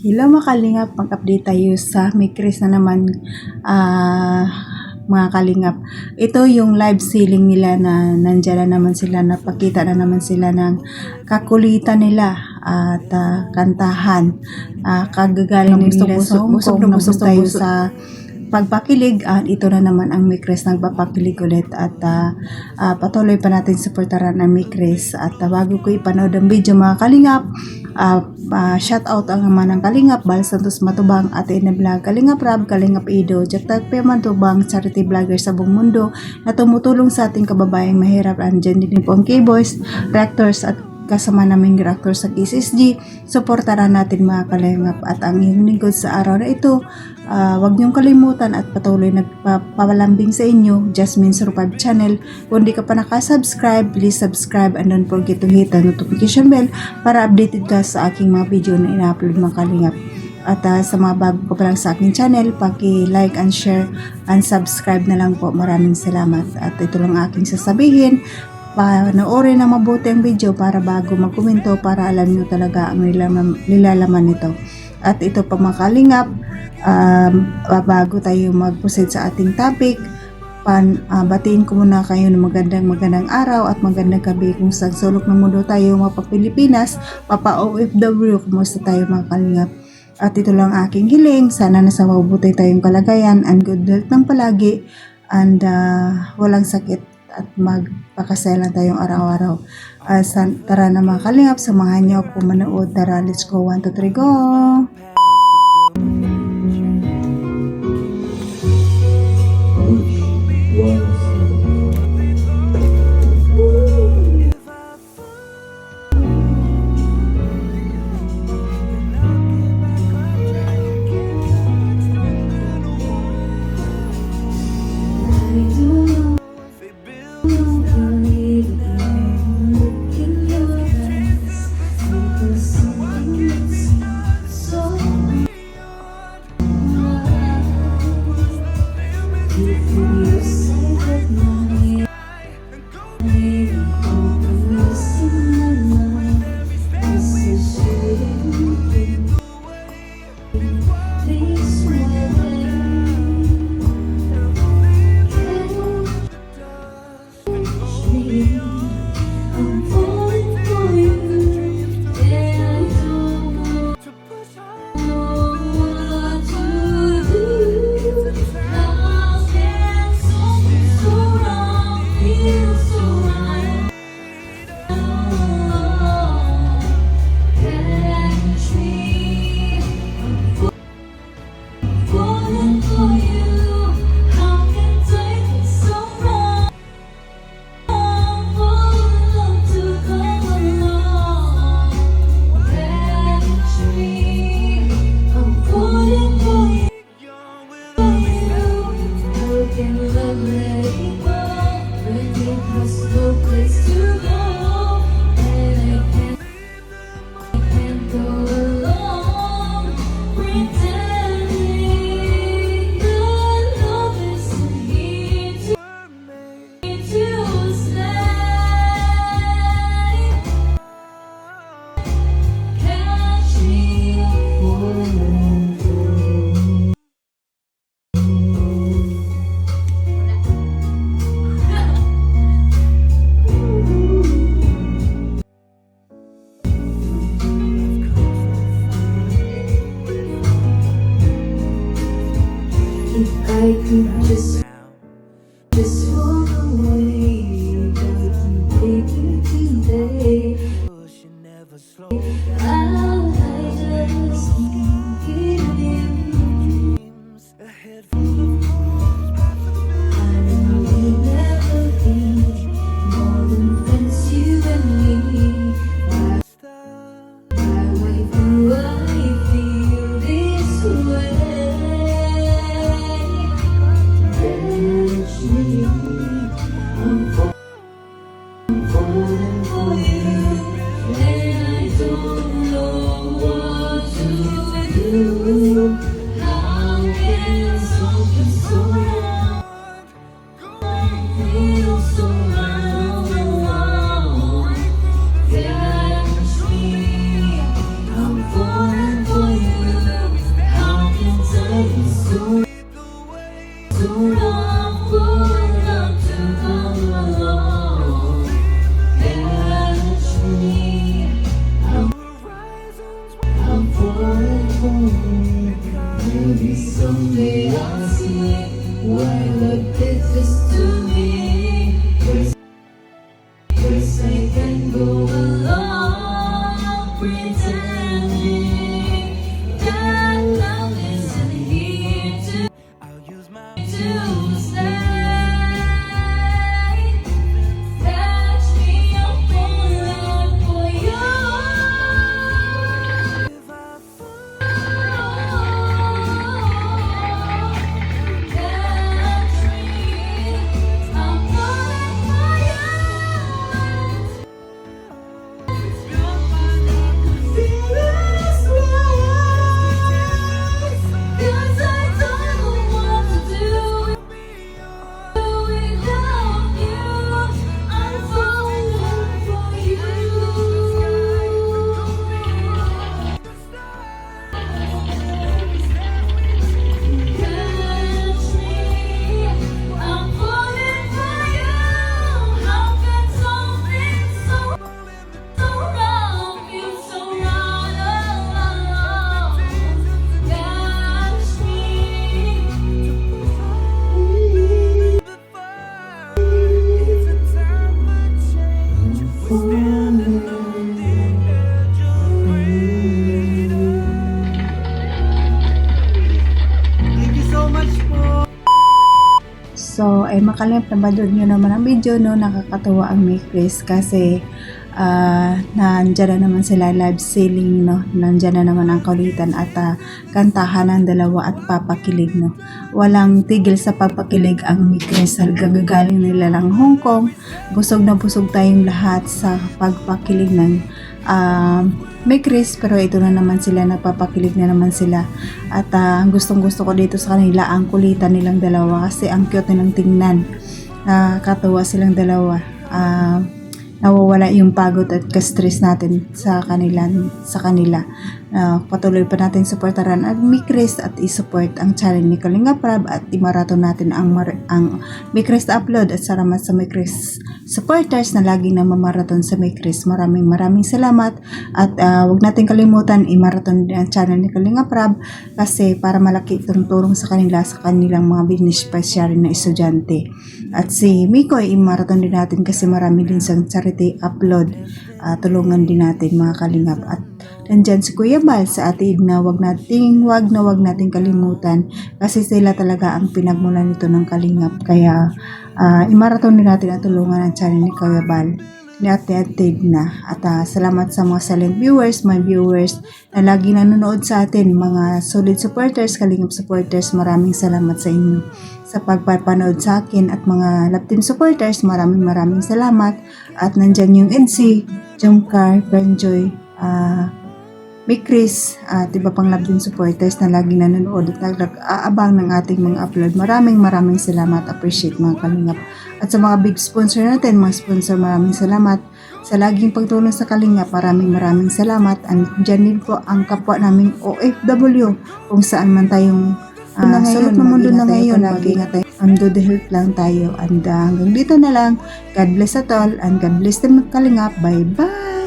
Hello mga kalingap, mag-update tayo sa Mikris na naman mga kalingap. Ito yung live selling nila na nandyan na naman sila, napakita na naman sila ng kakulitan nila at kantahan. Kagagaling nila sa Hong Kong, nabusog tayo sa pagpakilig. Ito na naman ang Mikris nagpapakilig ulit at patuloy pa natin supportaran ang Mikris. At bago ko ipanood ang video mga kalingap, shout out ang ama ng Kalingap, Bal Santos Matubang, Ate Ina Vlog, Kalingap Rab, Kalingap Ido, Jack Tagpe Matubang, charity vlogger sa buong mundo na tumutulong sa ating kababayang mahirap. Andyan din po ang K-Boys, reactors at kasama naming reactor sa KCSG. Suportaran natin mga kalingap at ang iyong lingkod sa araw na ito. Huwag niyong kalimutan at patuloy nagpapalambing sa inyo, Jasmine Survive Channel. Kung di ka pa nakasubscribe, please subscribe and don't forget to hit the notification bell para updated ka sa aking mga video na ina-upload mga kalingap. At sa mga bago ko pa lang sa aking channel, paki-like and share and subscribe na lang po. Maraming salamat. At ito lang aking sasabihin. Panoorin na mabuti ang video para bago magkomento para alam nyo talaga ang nilalaman nito. At ito pa mga kalingap, bago tayo mag-proceed sa ating topic, batiin ko muna kayo ng magandang araw at magandang gabi kung saan sulok ng mundo tayo, mga Pilipinas, Papa OFW, kumusta tayo mga kalingap. At ito lang aking hiling, sana nasa mabuti tayong kalagayan and good health ng palagi and walang sakit at magpakasaya tayong araw-araw. Tara na mga kalingap, samahan niyo ako manood. Tara, let's go. 1, 2, 3, go! I could just walk away, but baby today I'll just give you. I know you'll never be more than friends, you and me. Why do I feel this way? I'm falling for you, and I don't know what to do. How can something so wrong? I'm falling up to come along. Catch me. I'm falling. Maybe someday I'll see why love did this to me. First I can go along pretending that love isn't here to stay. Catch me, I'm falling for you. Catch me, I'm falling for you. Feel this way, 'cause I don't know what to do without you. I'm falling for you. Catch me, I'm falling for you. How can something so wrong feel so right? Catch me. So, ay makalimp na ba doon nyo naman ang video, no? Nakakatawa ang May Chris kasi nandyan na naman sila live selling, no? Nandyan na naman ang kulitan at kantahan ng dalawa at papakilig, no? Walang tigil sa papakilig ang May Chris. Gagaling nila lang Hong Kong. Busog na busog tayong lahat sa pagpakilig ng May Chris, pero ito na naman sila, napapakilig na naman sila. At ang gustong gusto ko dito sa kanila ang kulitan nilang dalawa kasi ang cute nilang tingnan. Katawa silang dalawa. Nawawala yung pagod at ka-stress natin sa kanila. Patuloy pa natin supportaran ang May Chris at i-support ang channel ni Kalinga Prab at i-marathon natin ang May Chris upload at salamat sa May Chris supporters na lagi na mamarathon sa May Chris. Maraming salamat at wag natin kalimutan i-marathon din ang channel ni Kalinga Prab kasi para malaki itong tulong sa kanila sa kanilang mga beneficiary na estudyante. At si Miko ay i-marathon din natin kasi marami din sa charity upload. Tulungan din natin mga Kalingap. At nandyan si Kuya Bal sa atid na wag nating kalimutan kasi sila talaga ang pinagmulan nito ng Kalingap. Kaya i-marathon din natin at tulungan ang channel ni Kuya Bal ni Ate na. At salamat sa mga silent viewers, my viewers na lagi nanonood sa atin, mga solid supporters, Kalingap supporters, maraming salamat sa inyo sa pagpapanood sa akin at mga Love Team supporters, maraming salamat. At nandyan yung NC, Jomcar, Benjoy, May Chris at iba pang Love Team supporters na lagi nanonood at nag-aabang ng ating mga upload. Maraming salamat, appreciate mga Kalingap. At sa mga big sponsor natin, mga sponsor, maraming salamat sa laging pagtulong sa Kalingap. Maraming salamat. And dyan din po ang kapwa naming OFW kung saan man tayong sulok ng mundo na ngayon, mag-ingat tayo. Do the help lang tayo. And hanggang dito na lang. God bless at all and God bless them Kalingap. Bye bye!